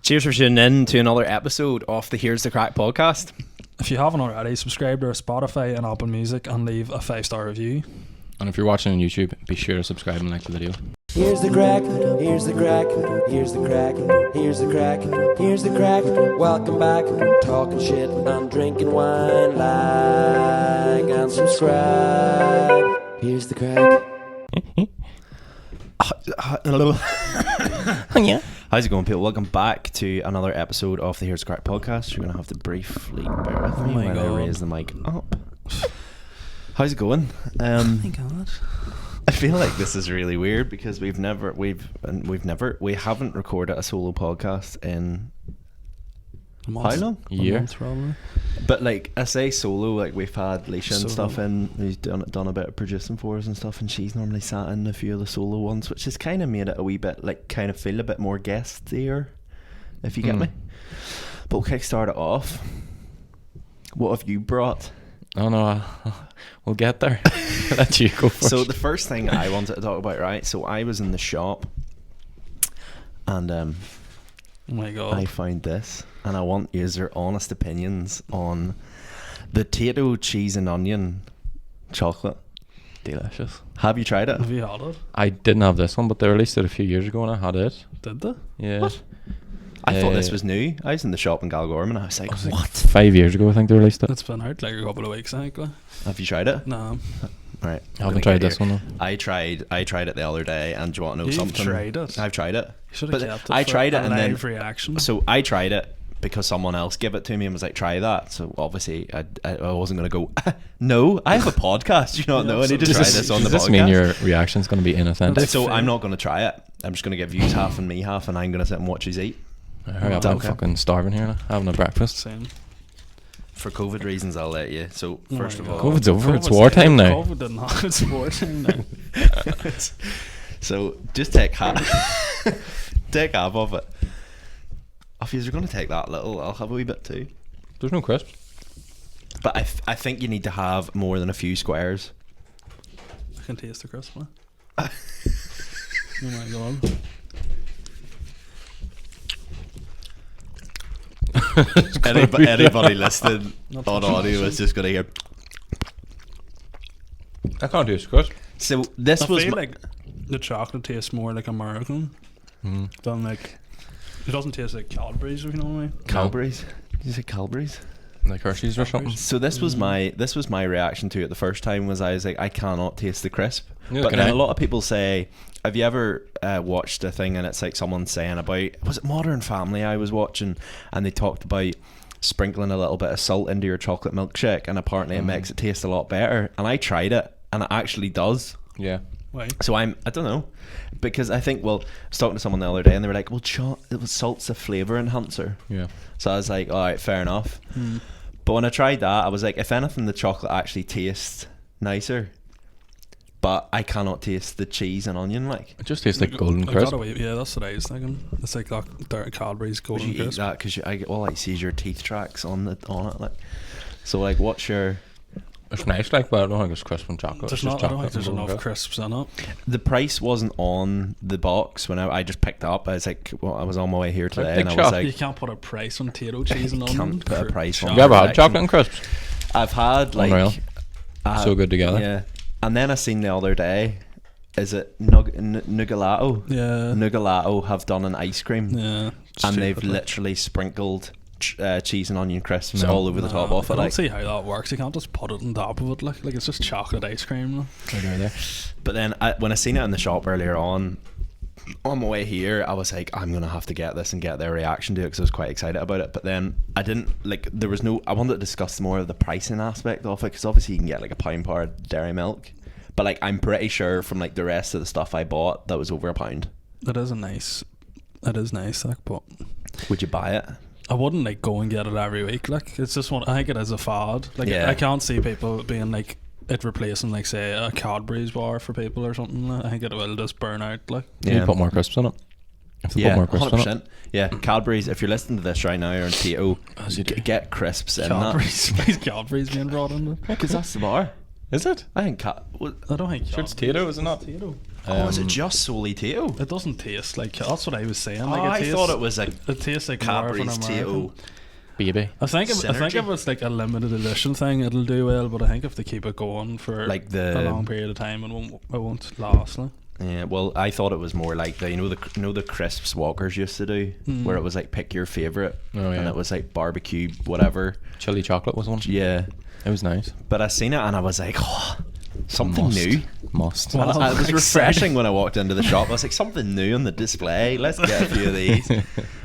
Cheers for tuning in to another episode of the Here's the Craic podcast. If you haven't already, subscribe to our Spotify and Apple Music and leave a 5-star review. And if you're watching on YouTube, be sure to subscribe and like the video. Here's the crack, here's the crack, here's the crack, here's the crack, here's the crack. Welcome back, talking shit and drinking wine. Like and subscribe. Here's the crack. Yeah. How's it going, people? Welcome back to another episode of the Here's the Craic podcast. You're going to have to briefly bear with me while I raise the mic up. How's it going? Oh my god. I feel like this is really weird because we haven't recorded a solo podcast in how long? A year. Month, probably. But like I say solo, like we've had Leisha and Solo. stuff in, who's done a bit of producing for us and stuff, and she's normally sat in a few of the solo ones, which has kind of made it a wee bit like kind of feel a bit more guestier, if you get me. But we'll kickstart it off. What have you brought? Oh no, we'll get there. Let you go first. So the first thing I wanted to talk about, right? So I was in the shop, and Oh my god. I found this, and I want your honest opinions on the Tayto Cheese and Onion Chocolate. Delicious. Have you tried it? Have you had it? I didn't have this one, but they released it a few years ago and I had it. Did they? Yeah. What? I thought this was new. I was in the shop in Galgorm and I was like, what? 5 years ago I think they released it. It's been out like a couple of weeks, I think. Like. Have you tried it? No. Right. I haven't tried this one though. I tried it the other day, and do you want to know You've something? tried it? I've tried it. You should have But kept it. I for tried it a and then live reaction. So I tried it because someone else gave it to me and was like, try that. So obviously I wasn't going to go, no, I have a podcast. You don't know. I need to try this on the Does podcast. this mean your reaction's going to be inauthentic? So I'm not going to try it. I'm just going to give you half and me half, and I'm going to sit and watch you eat. Hurry up, Okay. I'm fucking starving here now. Having a breakfast. Same. For COVID reasons, I'll let you. So first of all, COVID's over. It's COVID's wartime now. COVID didn't have it's wartime now. so just take half of it. If you're going to take that little, I'll have a wee bit too. There's no crisps. But I think you need to have more than a few squares. I can taste the crisp now. Oh my god. Anybody listening Not on touching audio that is just going to hear. I can't taste crisp. So this I was feel like the chocolate tastes more like American than like. It doesn't taste like Cadbury's, if you know what I mean. Calberries. Did you say Calberries? Like Hershey's or something. So this was my reaction to it the first time. Was I was like, I cannot taste the crisp. Neither But can then I. a lot of people say, have you ever watched a thing and it's like someone saying about, was it Modern Family I was watching, and they talked about sprinkling a little bit of salt into your chocolate milkshake, and apparently it makes it taste a lot better. And I tried it and it actually does. Yeah. Why? So I don't know, because I think, well, I was talking to someone the other day and they were like, well, salt's a flavour enhancer. Yeah. So I was like, all right, fair enough. But when I tried that, I was like, if anything, the chocolate actually tastes nicer. But I cannot taste the cheese and onion like. It just tastes like golden I crisp. got away, yeah, that's what I was thinking. It's like that Cadbury's Would golden you eat crisp. that? Because all I see is your teeth tracks on it. Like, so like, what's your... It's nice, like, but I don't think it's crisp and chocolate. There's It's not. just I don't think chocolate there's and golden enough crisps in it. The price wasn't on the box when I just picked it up. I was like, well, I was on my way here today, big and I was shop. You like, can't put a price on Tayto cheese and You onion. can't put a for price on You ever had Direction. chocolate and crisps? I've had like Unreal. So good together. Yeah, and then I seen the other day, is it Nugalato? Yeah. Nugalato have done an ice cream, Yeah. and they've Stupid, like. literally sprinkled cheese and onion crisps No. all over the top of it. I don't Like, see how that works. You can't just put it on top of it. Like it's just chocolate ice cream. Like. Right there. but then when I seen it in the shop earlier on my way here, I was like, I'm gonna have to get this and get their reaction to it because I was quite excited about it. But then I didn't like. There was no. I wanted to discuss more of the pricing aspect of it, because obviously you can get like a £1 per dairy milk, but like I'm pretty sure from like the rest of the stuff I bought that was over £1. It is nice, like, but Would you buy it? I wouldn't like go and get it every week. Like it's just one. I think it is a fad. Like Yeah. I can't see people being like it replacing like say a Cadbury's bar for people or something. I think it will just burn out. Like You need to put more crisps in it. If they Yeah, put more crisps in 100%. it. Yeah, Cadbury's. If you're listening to this right now, or in Tayto, As you do. get crisps in Cadbury's being brought in. because that's the bar. Is it? I think I don't think Sure, it's Tayto, is it not? Tayto. is it just solely Tayto? It doesn't taste like. That's what I was saying. Oh, Like, I thought it was like It tastes like more of an Cadbury's American. Tayto. Baby. I think if Synergy. it's like a limited edition thing, it'll do well. But I think if they keep it going for Like a long period of time, it won't last. Like. Yeah, well, I thought it was more like the the crisps Walkers used to do, where it was like pick your favorite, Oh, yeah. and it was like barbecue whatever. Chili chocolate was one. Yeah, It was nice. but I seen it and I was like, oh, something Must. new. Must. Well, And it was exciting. refreshing when I walked into the shop. I was like, something new on the display. Let's get a few of these. I'm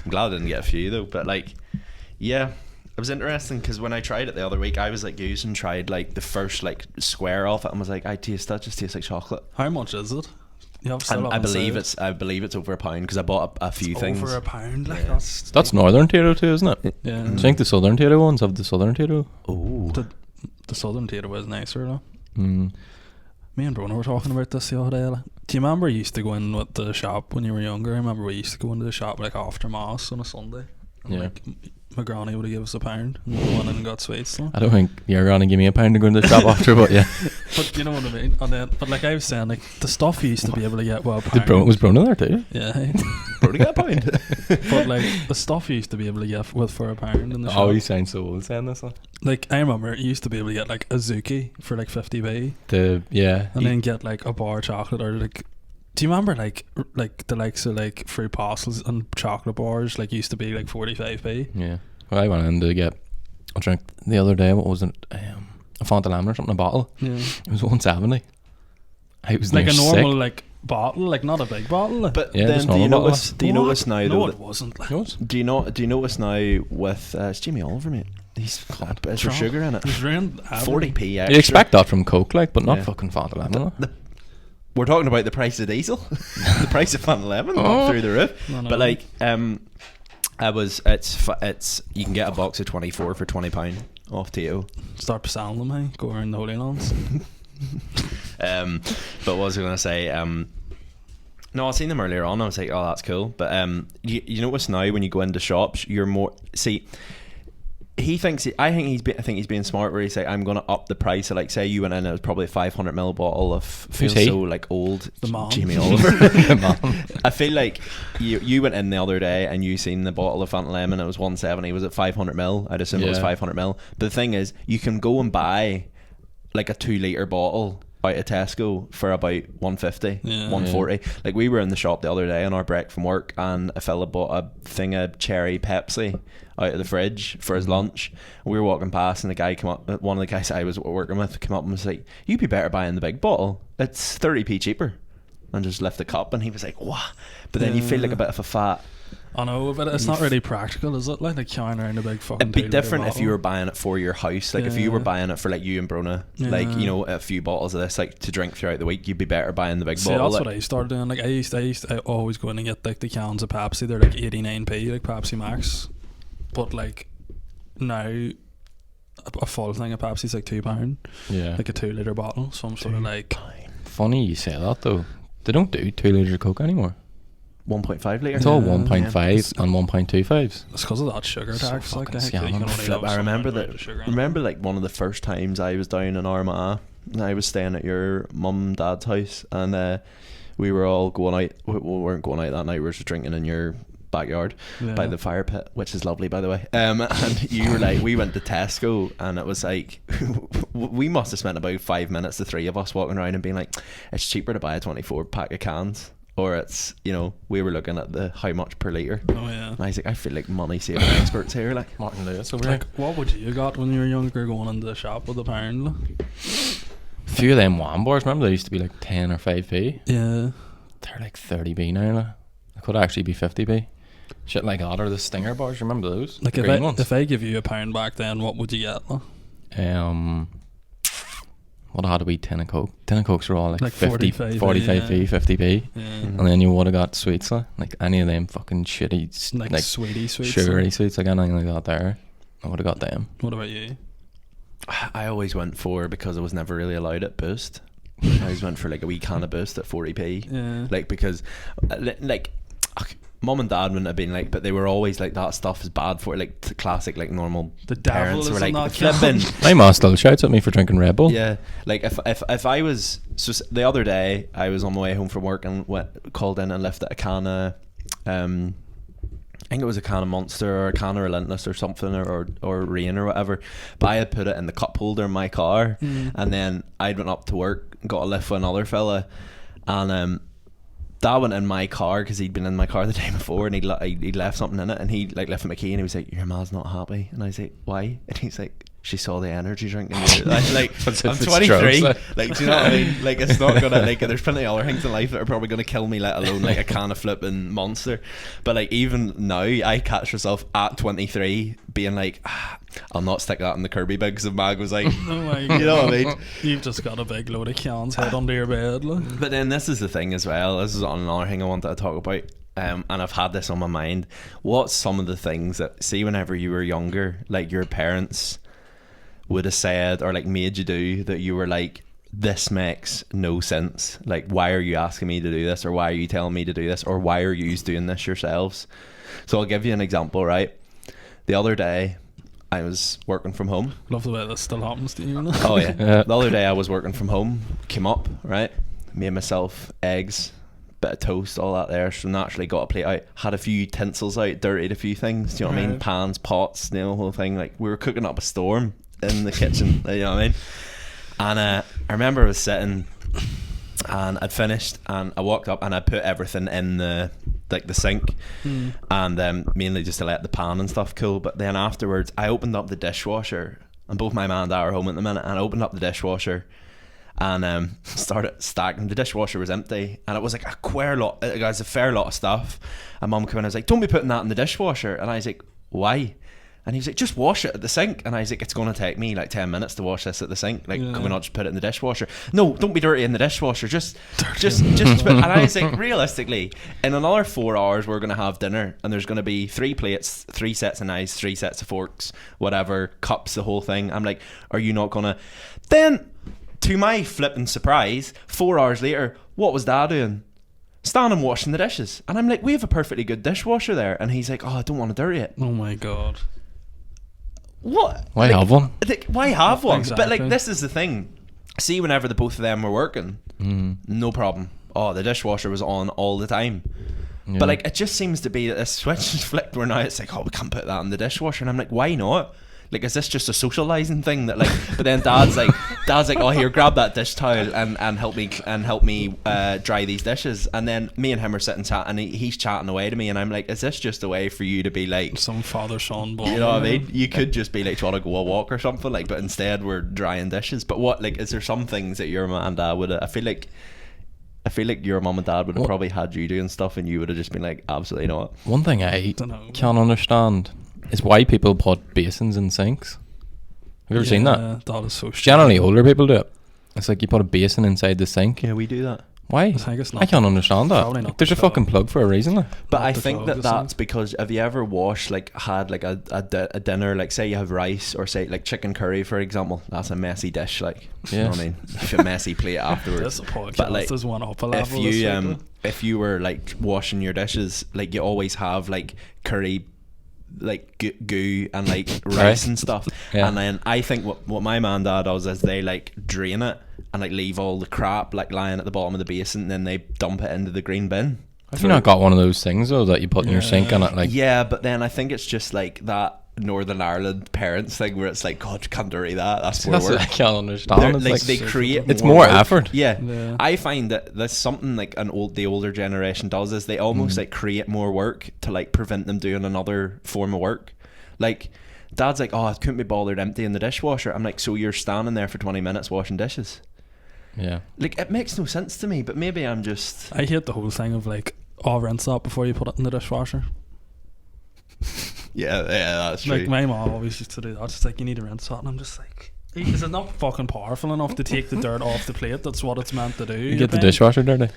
glad I didn't get a few though. But like, yeah, it was interesting because when I tried it the other week, I was like used and tried like the first like square off it and was like, that just tastes like chocolate. How much is it? You have And still I believe haven't it's over £1 because I bought a few said. things. Over £1. Like Yeah. that's Northern Tayto too, isn't it? yeah. I think the Southern Tayto ones have the Southern Tayto. Oh, The Southern Tayto is nicer though. Mm. Me and Bruno were talking about this the other day. Like, do you remember you used to go in with the shop when you were younger? I remember we used to go into the shop like after Mass on a Sunday. And, Yeah. like, my granny would give us £1 and we went in and got sweets. Like. I don't think you're gonna give me £1 to go into the shop after, but yeah. But you know what I mean? And then, but like I was saying, like the stuff you used to be able to get, well, Was Bruno there too? yeah. Brody got a pound. But like the stuff you used to be able to get with for £1 in the shop. Oh, you sound so old saying this one. Like I remember you used to be able to get like a Zuki for like 50p, Yeah. and then get like a bar of chocolate or like. Do you remember like the likes of like fruit pastels and chocolate bars like used to be like 45p? Yeah. Well, I went in to get a drink the other day. What was it? A Fanta Lemon or something, a bottle. Yeah. It was 170. I was Like near a normal sick. like bottle, like not a big bottle. Like. But Yeah, then just do you normal notice? Do you What? notice now? No, though, it wasn't. Like, Yours? do you notice now with it's Jamie Oliver, mate? He's is there Trump. sugar in it? He's ruined 40p extra. You'd expect that from Coke, like, but not Yeah. fucking Fanta Lemon. We're talking about the price of diesel, the price of Fanta Lemon Oh. up through the roof. No. But like, it's you can get a box of 24 for £20 off Tayto. Start selling them, hey? Go around the Holy Lands. But what was I going to say? No, I seen them earlier on. I was like, oh, that's cool. But you notice now when you go into shops, you're more see. I think he's being smart where he's like, I'm going to up the price. So like, say you went in, it was probably a 500ml bottle of feels he? so like old The mom. Jamie Oliver. The mom. I feel like you went in the other day and you seen the bottle of Fanta Lemon. It was 170. Was it 500ml? I'd assume it was Yeah. 500ml. But the thing is, you can go and buy like a 2 litre bottle out of Tesco for about 150, Yeah. 140. Like we were in the shop the other day on our break from work, and a fella bought a thing of cherry Pepsi out of the fridge for his lunch. We were walking past, and the guy came up. One of the guys I was working with came up and was like, "You'd be better buying the big bottle. It's 30p cheaper." And just left the cup, and he was like, "What?" But then you feel like a bit of a fat. I know, but it's not really practical, is it? Like carrying around a big fucking. It'd be 2 litre different if bottle. you were buying it for your house. Like if you were Yeah. buying it for like you and Brona, like Yeah. you know, a few bottles of this, like to drink throughout the week, you'd be better buying the big See, bottle. that's like- what I started doing. Like I always go in and get like the cans of Pepsi. They're like 89p, like Pepsi Max. But like now, a full thing of Pepsi's like £2, Yeah. like a 2 litre bottle. So I'm sort of like, Funny you say that though. They don't do 2 litres of Coke anymore. 1.5 litre. It's all Yeah. 1.5 and 1.25s. it's because of that sugar So tax. Like I fucking think that you can scamming. only Flip, have I some remember amount that. of sugar in it. Remember, like one of the first times I was down in Armagh, and I was staying at your mum and dad's house, and we were all going out. We weren't going out that night. We were just drinking in your backyard by Yeah. the fire pit, which is lovely, by the way. And you were like, we went to Tesco, and it was like we must have spent about 5 minutes, the three of us, walking around and being like, it's cheaper to buy a 24 pack of cans. Or it's, you know, we were looking at the how much per litre. Oh yeah. And I was like, I feel like money saving experts here. Like, Martin Lewis over Like, what would you got when you were younger going into the shop with £1? Like? A few of them wham bars, remember they used to be like 10 or 5p? Yeah. They're like 30p now. Like. They could actually be 50p. Shit like that, or the Stinger bars, remember those? Like The if green I, ones. if I give you £1 back then, what would you get? Like? What had a wee tin of Coke? Tin of Cokes were all like, Like 50, 45p, 45p, yeah. 50p. Yeah. And then you would have got sweets, like any of them fucking shitty, Like sweetie sweets. sugary sweets, like anything like that there. I would have got them. What about you? I always went for, because I was never really allowed at Boost, I always went for like a wee can of Boost at 40p. Yeah. Like because like mum and dad wouldn't have been like, but they were always like, that stuff is bad for it, like the classic like normal The devil parents is were in like that flipping. My ma still shouts at me for drinking Red Bull. Yeah, like if I was the other day I was on my way home from work and called in and left a can of I think it was a can of Monster or a can of Relentless or something, or Rain or whatever, but I had put it in the cup holder in my car, and then I went up to work, got a lift with another fella, and Dad went in my car because he'd been in my car the day before, and he'd left something in it, and he like left my key, and he was like, "Your ma's not happy," and I was like, "Why?" And he's like, "She saw the energy drink in you." Like I'm 23, like do you know what I mean? Like it's not gonna, like there's plenty of other things in life that are probably gonna kill me, let alone like a can of flipping Monster. But like even now I catch myself at 23 being like, I'll not stick that in the Kirby bag because the mag was like, Oh my God. you know what I mean? You've just got a big load of cans hid under your bed. Like. But then this is the thing as well, this is another thing I wanted to talk about, and I've had this on my mind. What's some of the things that, see, whenever you were younger, like your parents would have said or like made you do that you were like, this makes no sense, like why are you asking me to do this, or why are you telling me to do this, or why are you doing this yourselves? So I'll give you an example, right? The other day I was working from home. Love the way this still happens to you. Oh yeah. The other day I was working from home, came up, right, made myself eggs, bit of toast, all that there, so naturally got a plate out, had a few utensils out, dirtied a few things, do you know what I mean, pans, pots, the whole thing, like we were cooking up a storm in the kitchen, you know what I mean. And I remember I was sitting and I'd finished and I walked up and I put everything in the sink, and mainly just to let the pan and stuff cool. But then afterwards I opened up the dishwasher, and both my man and dad are home at the minute, and I opened up the dishwasher and started stacking. The dishwasher was empty and it was like it was a fair lot of stuff, and mum came in and was like, "Don't be putting that in the dishwasher." And I was like, "Why?" And he was like, "Just wash it at the sink." And I was like, "It's going to take me like 10 minutes to wash this at the sink. Like, can we not just put it in the dishwasher?" "No, don't be dirty in the dishwasher. Just put." And I was like, realistically, in another 4 hours, we're going to have dinner, and there's going to be 3 plates, 3 sets of knives, 3 sets of forks, whatever, cups, the whole thing. I'm like, are you not going to? Then, to my flipping surprise, 4 hours later, what was Dad doing? Standing washing the dishes. And I'm like, we have a perfectly good dishwasher there. And he's like, "Oh, I don't want to dirty it." Oh my God. What? Why have one? Like, why have one? Exactly. But like, this is the thing. See, whenever the both of them were working, no problem. Oh, the dishwasher was on all the time. Yeah. But like, it just seems to be that this switch is flipped where now it's like, oh, we can't put that in the dishwasher. And I'm like, why not? Like, is this just a socializing thing that like? But then Dad's like, "Oh, here, grab that dish towel and help me dry these dishes." And then me and him are sitting chatting, and he's chatting away to me, and I'm like, "Is this just a way for you to be like some father-son bond?" You know what I mean? You could just be like, "Do you want to go a walk or something?" Like, but instead we're drying dishes. But what, like, is there some things that your mum and dad would have? I feel like your mum and dad would have probably had you doing stuff, and you would have just been like, "Absolutely not." One thing I can't understand is why people put basins in sinks. Have you ever seen that? That is so stupid. Generally older people do it. It's like you put a basin inside the sink. Yeah, we do that. Why? I think it's not- I can't understand that. probably not There's the a fucking plug for a reason. But Not I the think plug, that the that's sink. because, have you ever had like a dinner, like say you have rice or say like chicken curry, for example? That's a messy dish, like, you know what I mean? Like a messy plate afterwards. This podcast But like, is one up a level. if you were like washing your dishes, like you always have like curry, like goo and like rice and stuff. Yeah. And then I think what my man and dad does is they like drain it and like leave all the crap like lying at the bottom of the basin, and then they dump it into the green bin. Have you not got one of those things though that you put in your sink and it like? Yeah, but then I think it's just like that Northern Ireland parents thing where it's like, "God, you can't dirty that. That's more work." I can't understand. It's Like like they create. it's more work. effort. Yeah. I find that that's something like the older generation does, is they almost like create more work to like prevent them doing another form of work. Like Dad's like, "Oh, I couldn't be bothered emptying the dishwasher." I'm like, "So you're standing there for 20 minutes washing dishes?" Yeah. Like, it makes no sense to me, but maybe I'm just... I hate the whole thing of like, rinse that before you put it in the dishwasher. Yeah, that's true. Like my mom always used to do that. She's like, "You need to rinse that," and I'm just like, is it not fucking powerful enough to take the dirt off the plate? That's what it's meant to do. You get the dishwasher dirty.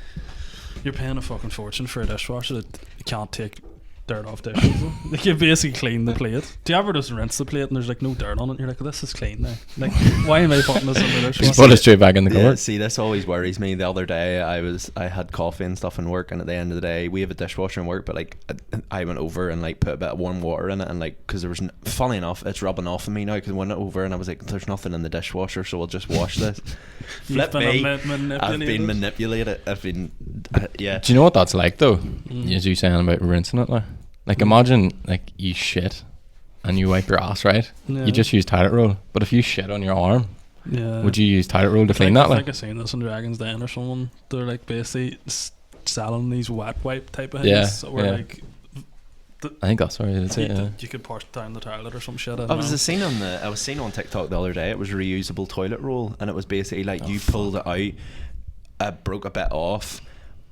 You're paying a fucking fortune for a dishwasher that can't take dirt off dishes. Like you basically clean the plate. Do you ever just rinse the plate and there's like no dirt on it and you're like, this is clean now. Like why am I putting this in the Just dishwasher? put it straight back in the cupboard. See, this always worries me. The other day I had coffee and stuff in work, and at the end of the day we have a dishwasher in work, but like I went over and like put a bit of warm water in it, and like because there was funny enough it's rubbing off on me now because I went over and I was like, there's nothing in the dishwasher, so we'll just wash this. Flip me. I've been manipulated. I've been yeah. Do you know what that's like though? As you saying about rinsing it, like imagine like you shit and you wipe your ass, right? Yeah. You just use toilet roll, but if you shit on your arm, Yeah. would you use toilet roll to clean I that? think I've seen this in Dragon's Den or someone. They're like basically selling these wet wipe type of Yeah, things where yeah. like I think that's what it is. Yeah. you could push down the toilet or some shit. I was seeing on TikTok the other day. It was reusable toilet roll, and it was basically like you pulled it out, broke a bit off,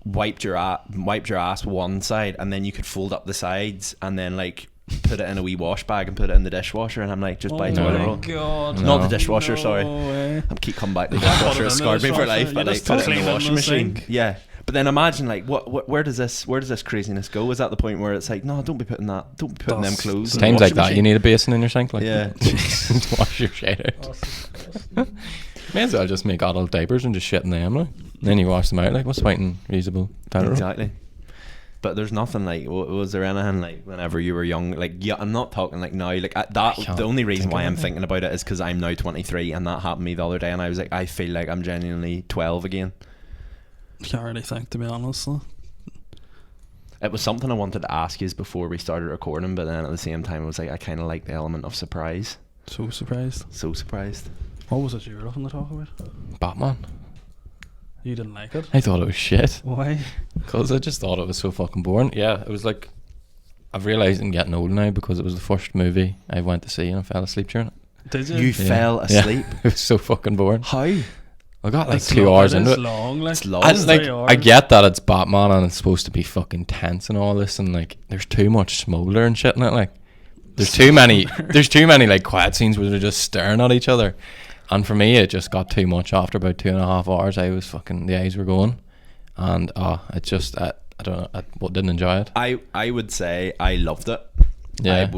wiped your ass one side, and then you could fold up the sides, and then like put it in a wee wash bag and put it in the dishwasher. And I'm like, just buy toilet roll. God. No. Not the dishwasher, No sorry. way. I keep coming back to the Put it dishwasher. in It the scarred me for dishwasher. life. You But like just put it clean in it the in washing the machine. sink. Yeah. But then imagine like where does this craziness go? Is that the point where it's like, no, don't be putting them clothes in the Times like washing that, you machine? need a basin in your sink, like Yeah. to wash your shit out. May as well just make adult diapers and just shit in them, like. And then you wash them out. Like, what's fighting reusable toilet roll? Exactly. But there's nothing like. Was there anything like whenever you were young? Like, yeah, I'm not talking like now. Like that. can't The only reason think why of I'm anything. thinking about it is because I'm now 23, and that happened to me the other day, and I was like, I feel like I'm genuinely 12 again. Can't really think, to be honest. Though. It was something I wanted to ask you before we started recording, but then at the same time, I was like, I kind of like the element of surprise. So surprised. So surprised. What was it you were looking to talk about? Batman. You didn't like it? I thought it was shit. Why? Because I just thought it was so fucking boring. Yeah, it was like, I've realised I'm getting old now because it was the first movie I went to see and I fell asleep during it. Did you? You Yeah. fell asleep. Yeah. It was so fucking boring. How? I got like It's 2 long- hours it into is it. long, like, It's long. I, It's like, 3 hours. I get that it's Batman and it's supposed to be fucking tense and all this, and like there's too much smolder and shit in it. Like there's too many like quiet scenes where they're just staring at each other, and for me it just got too much. After about 2.5 hours, I was fucking, the eyes were going, and it just I don't know, I didn't enjoy it. I would say I loved it. Yeah.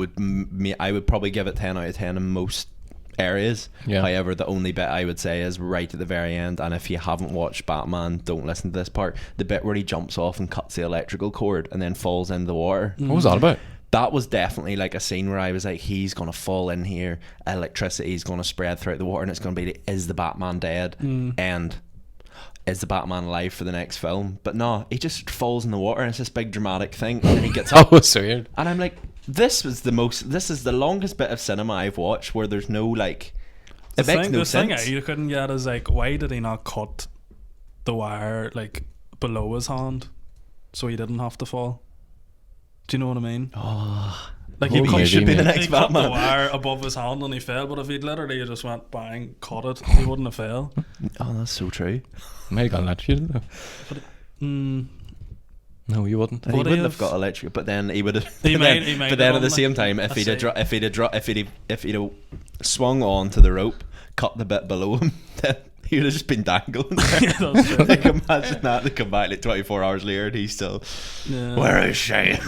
I would probably give it 10 out of 10 in most areas. Yeah. However, the only bit I would say is right at the very end, and if you haven't watched Batman, don't listen to this part, the bit where he jumps off and cuts the electrical cord and then falls into the water. What was that about? That was definitely like a scene where I was like, he's gonna fall in here, electricity is gonna spread throughout the water, and it's gonna be, is the Batman dead? And is the Batman alive for the next film? But no, he just falls in the water and it's this big dramatic thing, and then he gets That up, was weird. and I'm like, this is the longest bit of cinema I've watched where there's no like, it makes no the thing sense. I couldn't get is like, why did he not cut the wire like below his hand so he didn't have to fall? Do you know what I mean? Oh, Like maybe cut- you should be the maybe. next he cut the Batman. wire above his hand and he fell, but if he'd literally just went bang, cut it, he wouldn't have fell. Oh, that's so true. Might have got electrocuted though. No, you wouldn't. He Would he wouldn't have have? got electric, but then he would have. He but might- then, he might but then have at the done same like time, if a he'd have swung on to the rope, cut the bit below him, then he would have just been dangling there. Yeah, that's true. Like, imagine that. They come back like 24 hours later and he's still. Yeah. Where is Shea?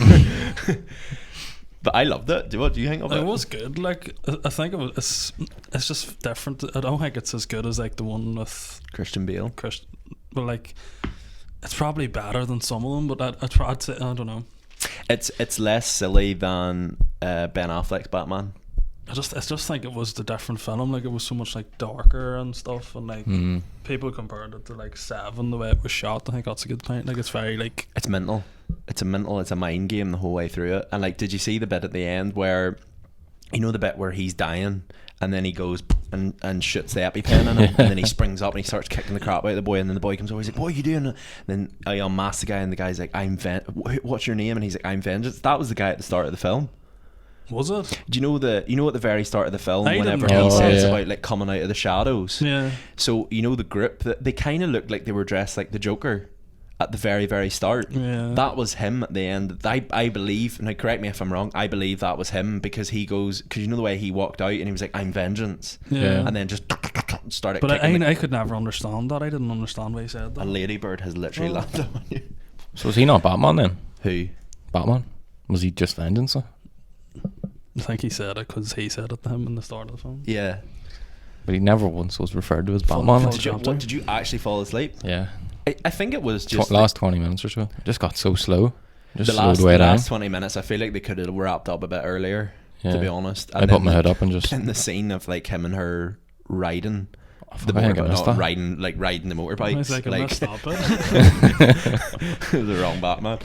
But I loved it. What do you think of it? It was good. Like I think it's just different. I don't think it's as good as like the one with Christian Bale. Chris, but like it's probably better than some of them. But I'd say, I don't know. It's less silly than Ben Affleck's Batman. I just think it was the different film. Like it was so much like darker and stuff, and like people compared it to like Seven, the way it was shot. I think that's a good point. Like it's very like It's mental. It's a mind game the whole way through it. And like, did you see the bit at the end where, you know, the bit where he's dying and then he goes and shoots the EpiPen in him, and then he springs up and he starts kicking the crap out of the boy, and then the boy comes over, he's like, what are you doing? And then I unmask the guy, and the guy's like, what's your name? And he's like, I'm Vengeance. That was the guy at the start of the film. was it? Do you know at the very start of the film, I whenever didn't he know. says Yeah. about like coming out of the shadows? Yeah. So you know the group that they kind of looked like they were dressed like the Joker at the very, very start. Yeah. That was him at the end. I believe, now correct me if I'm wrong, I believe that was him because he goes, because you know the way he walked out and he was like, I'm Vengeance. Yeah. And then just started But kicking I could never understand that. I didn't understand why he said a that. ladybird has literally landed on you. So is he not Batman then? Who? Batman? Was he just vengeance? Though? I think he said it because he said it to him in the start of the film. Yeah. But he never once was referred to as Full- Batman. full Like, chapter. Did you actually fall asleep? yeah. I think it was just Last 20 minutes or so. It just got so slow. Just the slowed way the down. last 20 minutes. I feel like they could have wrapped up a bit earlier, to Yeah. be honest. I put my head up and just... in the scene of like him and her riding the fuck, I think I motorbike, missed not that. riding the I motorbikes. was like, I messed up it. The wrong Batman.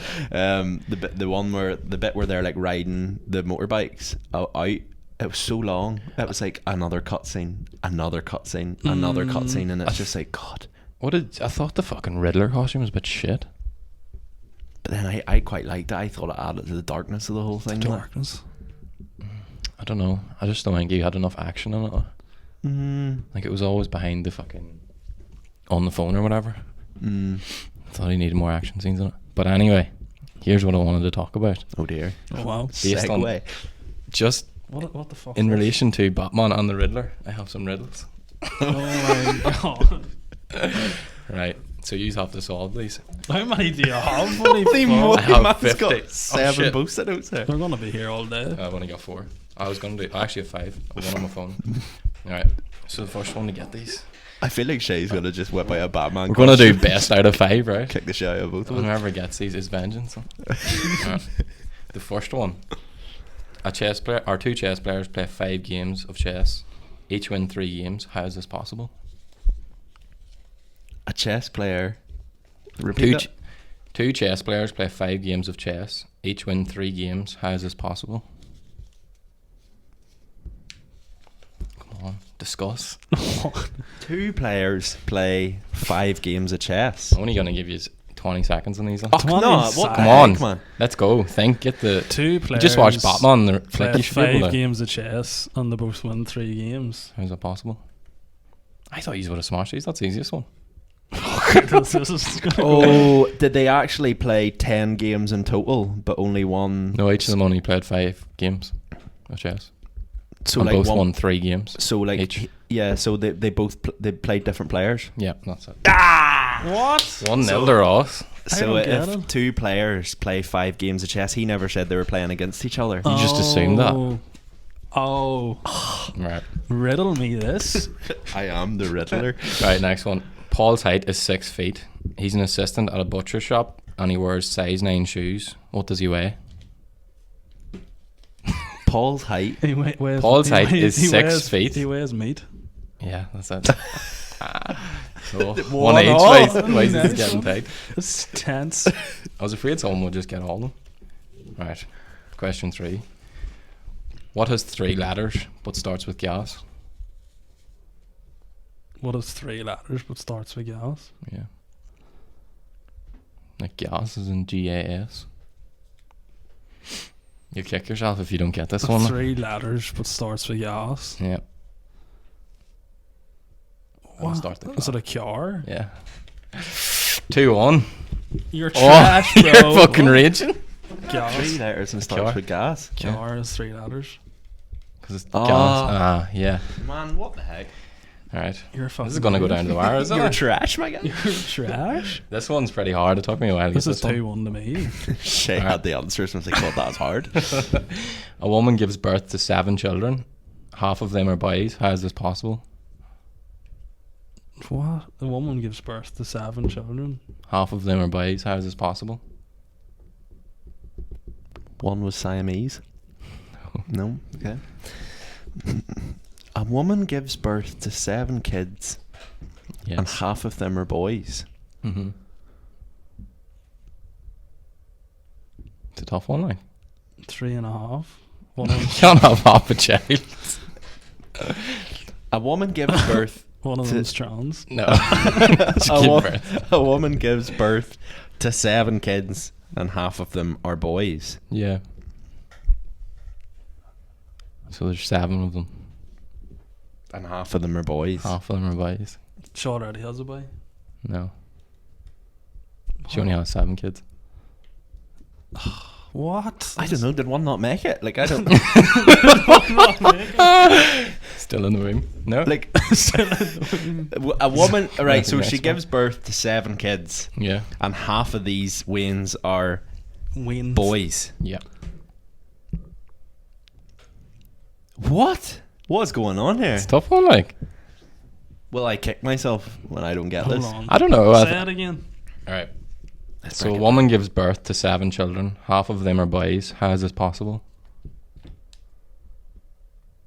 The bit where they're like riding the motorbikes out. It was so long. It was like another cutscene, another cutscene, another cutscene, and it's just like God. I thought the fucking Riddler costume was a bit shit. But then I quite liked it. I thought it added to the darkness of the whole thing. Darkness. I don't know. I just don't think he had enough action in it. Like, it was always behind the fucking... on the phone or whatever. I thought he needed more action scenes in it. But anyway, here's what I wanted to talk about. Oh dear. Oh wow. Based on... Segue. Just What the fuck? in relation to Batman and the Riddler, I have some riddles. Oh my god. Right. So you have to solve these. How many do you have? Holy Holy fuck. moly, I have man's 50. got Oh, 7 shit. post-it notes there. We're gonna be here all day. I've only got 4. I was going to do... I actually have 5. I have one on my phone. Alright. So the first one to get these. I feel like Shea's gonna just whip out a Batman. We're going to do costume. best out of 5, right? Kick the shit out of both of And us. whoever gets these is vengeance. Alright. The first one. Two chess players play 5 games of chess. Each win 3 games. How is this possible? A chess player. Repeat it. Two chess players play 5 games of chess. Each win 3 games. How is this possible? Come on, discuss. 2 players play 5 games of chess. I'm only going to give you 20 seconds on these. Oh, no, what the Come on. heck, man? Let's go. Think. Get the... Two players. You just watched Batman. The Play flick. You should be able 5 to... games of chess and they both win 3 games. How is that possible? I thought you would have smashed these. That's the easiest one. this is gonna go. Oh, did they actually play 10 games in total, but only one? No, each of them only played 5 games of chess. So And like both one, won 3 games. So like each. yeah, so they both they played different players. Yeah, that's it. What? 1-0 to Ross. So don't get if it. 2 players play 5 games of chess, he never said they were playing against each other. You just assumed that. Oh, Right. riddle me this. I am the Riddler. Right, next one. Paul's height is 6 feet. He's an assistant at a butcher shop and he wears size 9 shoes. What does he weigh? Paul's height. Paul's height is 6 feet. He wears meat. Yeah, that's it. So, One 1 each. all. Why is this Nice getting one. tight? It's tense. I was afraid someone would just get all of them. Right. Question 3. What has 3 letters but starts with gas? What is 3 letters but starts with gas? Yeah. Like gas is in GAS. You kick yourself if you don't get this one. 3 letters but starts with gas. Yeah. What? Start the Is it a cure? Yeah. 2-1. You're Oh, trash, bro. you're fucking raging. 3 Gas. letters and starts Car. with gas. Cure is 3 letters. Because it's Oh. gas. Ah, yeah. Man, what the heck? Alright. You're fucking. This is going to go down to the wire, isn't You're it? trash, my guy. You're trash. This one's pretty hard. It took me a while to This get is this one. 2-1 to me. Shea had the answers and was like, "God, that's hard." A woman gives birth to 7 children. Half of them are boys. How is this possible? What? A woman gives birth to 7 children. Half of them are boys. How is this possible? One was Siamese. No. Okay. A woman gives birth to 7 kids, and Yes. half of them are boys. Mm-hmm. It's a tough one, like. 3.5. You can't have half a child. A woman gives birth. One of To- them's trans. No. A woman gives birth to 7 kids, and half of them are boys. Yeah. So there's 7 of them. And half of them are boys. Half of them are boys. She already has a boy. No. She only has 7 kids. What? I don't know. Did one not make it? Like I don't. Still in the room. No? Like a woman. Right. So Next she one. gives birth to 7 kids, Yeah. and half of these Waynes are Waynes. boys. Yeah. What's going on here? It's a tough one, like. Will I kick myself when I don't get Hold this? on. I don't know. Say it again. Alright. Let's So a break it woman gives birth to 7 children. Half of them are boys. How is this possible?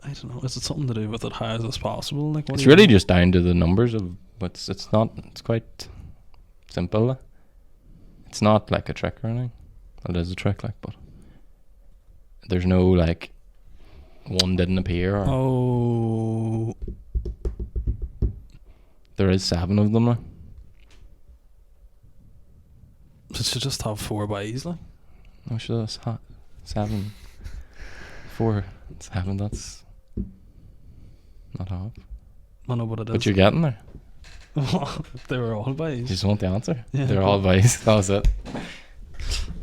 I don't know. Is it something to do with it? How is this possible? Like, what It's do you really mean? just down to the numbers of what's. It's not. It's quite simple. It's not like a trick or anything. Well, it is a trick, like, but there's no like one didn't appear. Or Oh, there is 7 of them. Like. so she just have 4 boys, like. No, sure, that's 7. 4, 7. That's not half. I know what it is. But you're getting there. They were all You boys. just want the answer. Yeah. They're all boys. That was it.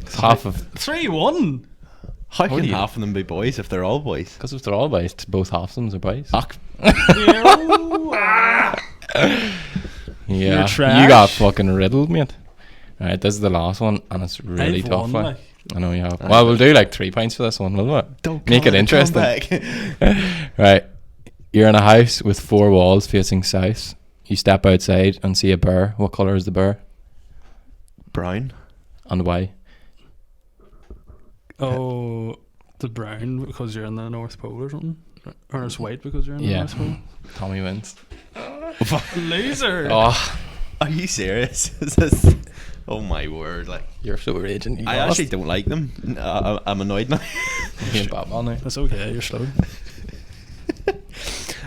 It's half of 3-1. How What can do you- half of them be boys if they're all boys? because if they're all boys, both half of them are boys. Fuck. Yeah, You're trash. you got fucking riddled, mate. Alright, this is the last one, and it's really I've tough. won, Like. like. I know you have. Well, we'll do like 3 points for this one, will we? Don't Make call it interesting. a comeback. Right, you're in a house with 4 walls facing south. You step outside and see a bear. What colour is the bear, Brown. and why? Oh, the brown because you're in the North Pole or something? Or it's white because you're in the Yeah. North Pole? Tommy wins. Loser. Oh, Are you serious? Is this? Oh my word! Like you're so raging. You I lost. actually don't like them. I'm annoyed now. You're Batman now. It's okay, you're slow.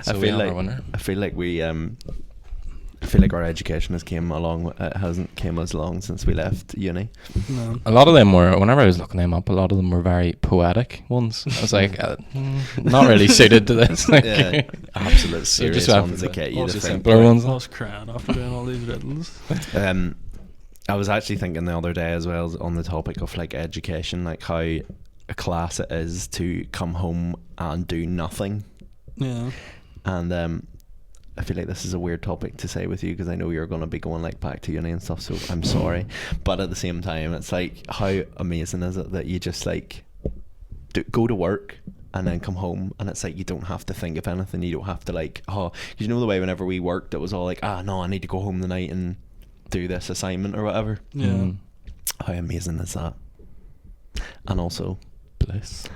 So I we feel have our like winner. I feel like we I feel like our education has came along. It hasn't came as long since we left uni. No. A lot of them were, whenever I was looking them up, a lot of them were very poetic ones. I was like, not really suited to this. Like, Yeah, absolute so serious just went ones for that get you what's to the think. simpler ones. I was crying after doing all these riddles. I was actually thinking the other day as well on the topic of like education, like how a class it is to come home and do nothing. Yeah. And I feel like this is a weird topic to say with you because I know you're going to be going like back to uni and stuff, so I'm sorry. But at the same time, it's like, how amazing is it that you just like go to work and then come home and it's like you don't have to think of anything. You don't have to like, you know the way whenever we worked it was all like, no, I need to go home tonight and do this assignment or whatever. Yeah. Mm. How amazing is that? And also, Bliss.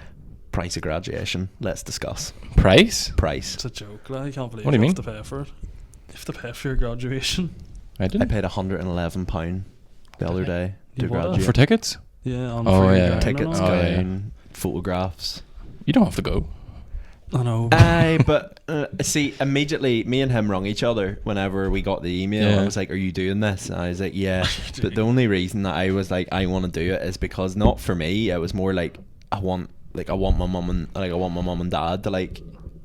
price of graduation. Let's discuss Price? price. It's a joke, like, I can't believe What do you have mean? to pay for it. You have to pay for your graduation. I I didn't. paid £111 the other day to You what? graduate. For tickets? Yeah, on Oh, free yeah. gown and Tickets, all. Oh, yeah. gown, photographs. You don't have to go. I know. Aye, but see, immediately me and him rung each other whenever we got the email. Yeah. I was like, "Are you doing this?" And I was like, "Yeah." But the only reason that I was like, "I want to do it," is because not for me. It was more like I want my mum and dad to like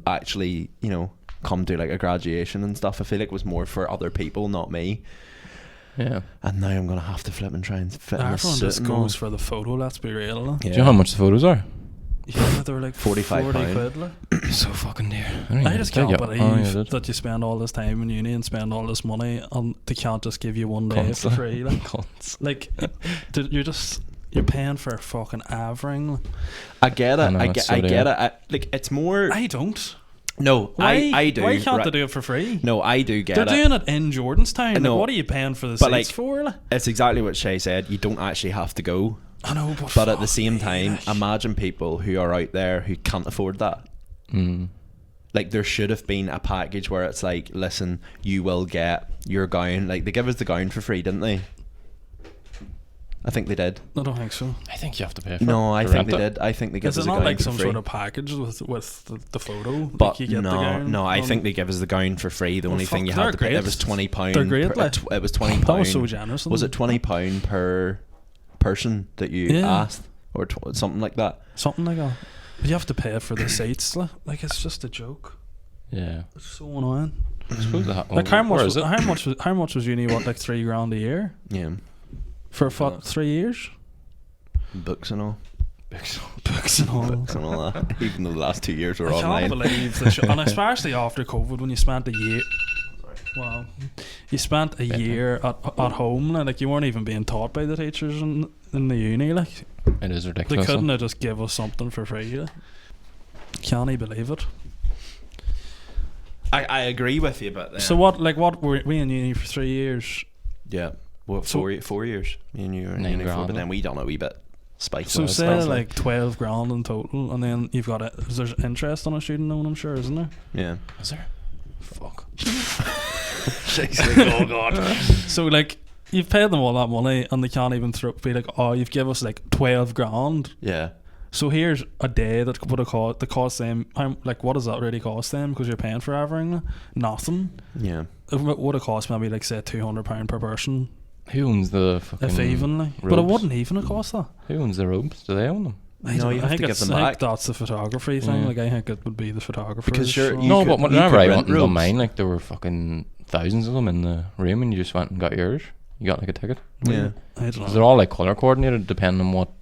actually, you know, come to like a graduation and stuff. I feel like it was more for other people, not me. Yeah. And now I'm gonna have to flip and try and fit in a Everyone suit just and all. goes for the photo, let's be real. Like. Do you know how much the photos are? Yeah, they were like 45 40 pound. quid. Like. So fucking dear. I just can't believe that. that you spend all this time in uni and spend all this money and they can't just give you one day Cunts, for like. free. Like, Cunts. like you're paying for a fucking avering. I get it. I know, I it's get. so I get dear. it. Like it's more. I don't. No, Why? I do. Why can't right. they do it for free? No, I do get They're it. doing it in Jordanstown. Like, No. what are you paying for the But, seats like, for? Like? It's exactly what Shea said. You don't actually have to go. I know, But at the fuck same me, time, like. imagine people who are out there who can't afford that. Mm. Like there should have been a package where it's like, listen, you will get your gown. Like they give us the gown for free, didn't they? I think they did. I don't think so. I think you have to pay for it. No, I to think rent they it. did. I think they give Is us it a not gown like for some free. sort of package with the photo? But like you get the no, gown no, I on- think they give us the gown for free. The Well, only thing fuck, you they're had to pay, great. it was £20. They're great, like. It was £20. That was so generous. Was it £20 per person that you Yeah. asked, or something like that? Something like that. But you have to pay for the seats. Like it's just a joke. Yeah. It's so annoying. I suppose that. Like how much? where Was, is it? how much was uni? What, like $3,000 a year Yeah, for 3 years? books and all. Books and all. Books and all that. Even though the last 2 years were I can't online. believe that, and especially after COVID, when you spent a year. Wow, you spent a year at home, like you weren't even being taught by the teachers in the uni. Like It is they ridiculous. couldn't have just give us something for free. Like. Can't I believe it? I agree with you, but So what were we in uni for 3 years? yeah, well, So- 4 years. Me and you were in 9 uni for, grand, but then we done a wee bit spicy. So say expensive. like 12 grand in total, and then you've got it. There's interest on a student loan, I'm sure, isn't there? yeah. Is there? Fuck. She's like, oh god. So like you've paid them all that money, and they can't even be like, oh, you've give us like 12 grand. Yeah. So here's a day that would have cost them. Like, what does that really cost them? Because you're paying for everything. Nothing. Yeah. It would have cost maybe like say £200 per person, Who owns the fucking if even. Like. But it robes? wouldn't even have cost that. Who owns the robes? Do they own them? I No, don't- you I have think to give it's- them I back. think that's the photography thing. Yeah. Like I think it would be the photographer. Because you're- you No, could- but you whenever could I rent went and done robes. mine, like there were fucking thousands of them in the room, and you just went and got yours. You got like a ticket. Yeah. I don't 'Cause know. they're all like color coordinated depending on what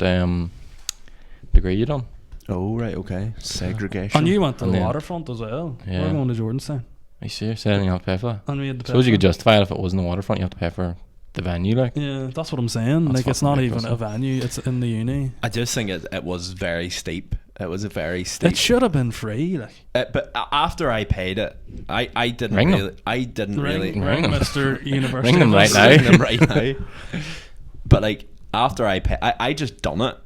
degree you done. Oh right, okay. Segregation. And you went to And the then- waterfront as well. Yeah. We're going to Jordanstown. Are you serious? You have to pay for that. And we had to pay Suppose you for could it. justify it if it wasn't the waterfront. You have to pay for the venue, like. Yeah, that's what I'm saying. That's Like it's fucking not even ridiculous. a venue. It's in the uni. I just think it was very steep. It was a very steep. It should have been free. Like But after I paid it, I didn't Ring them. really. I didn't really. Ring them. Mr. University. Ring them of right us. now. Ring them right now. But like after I paid, I just done it.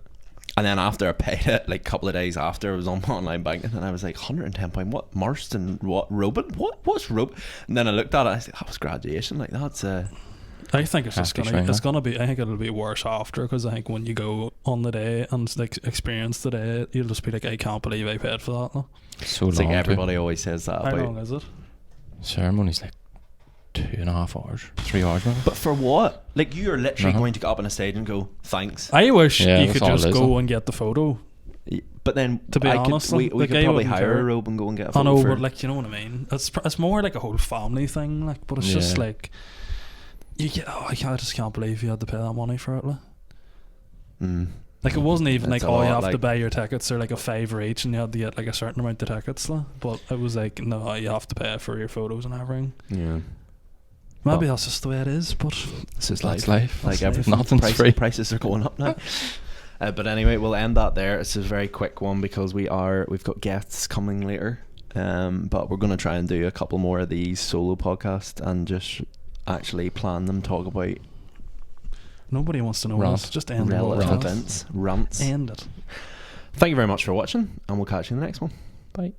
And then after I paid it, like a couple of days after, I was on my online banking, and I was like, £110. What Marston? What Robin? What's Rob? And then I looked at it. I said, that was graduation. Like that's I think it's just Hefty gonna. trainer. It's gonna be. I think it'll be worse after, because I think when you go on the day and like experience the day, you'll just be like, I can't believe I paid for that. No. So It's long. like too. everybody always says that How about. long is it? Ceremony's like 2.5 hours, 3 hours, maybe. But for what? Like you are literally Uh-huh. going to go up on a stage and go thanks. I wish Yeah, you that's could all it just is, go though. and get the photo. But then To be I honest, could, we like, could I probably wouldn't hire a care. robe and go and get a I photo. know, for but like, you know what I mean. It's more like a whole family thing. Like, but it's just Yeah. like you get. Oh, I just can't believe you had to pay that money for it. Mm. Like it wasn't even That's like, a oh, you lot, have to like- buy your tickets. They're like a £5 each, and you had to get like a certain amount of tickets. But it was like, no, you have to pay for your photos and everything. Yeah. Maybe Well, that's just the way it is. But This is That's life. life. Like That's everything. life. Nothing's free. Prices are going up now. But anyway, we'll end that there. It's a very quick one because we've got guests coming later. But we're going to try and do a couple more of these solo podcasts and just actually plan them. Talk about nobody wants to know Rant. this. Just end it. relevant all. events, rants. End it. Thank you very much for watching, and we'll catch you in the next one. Bye.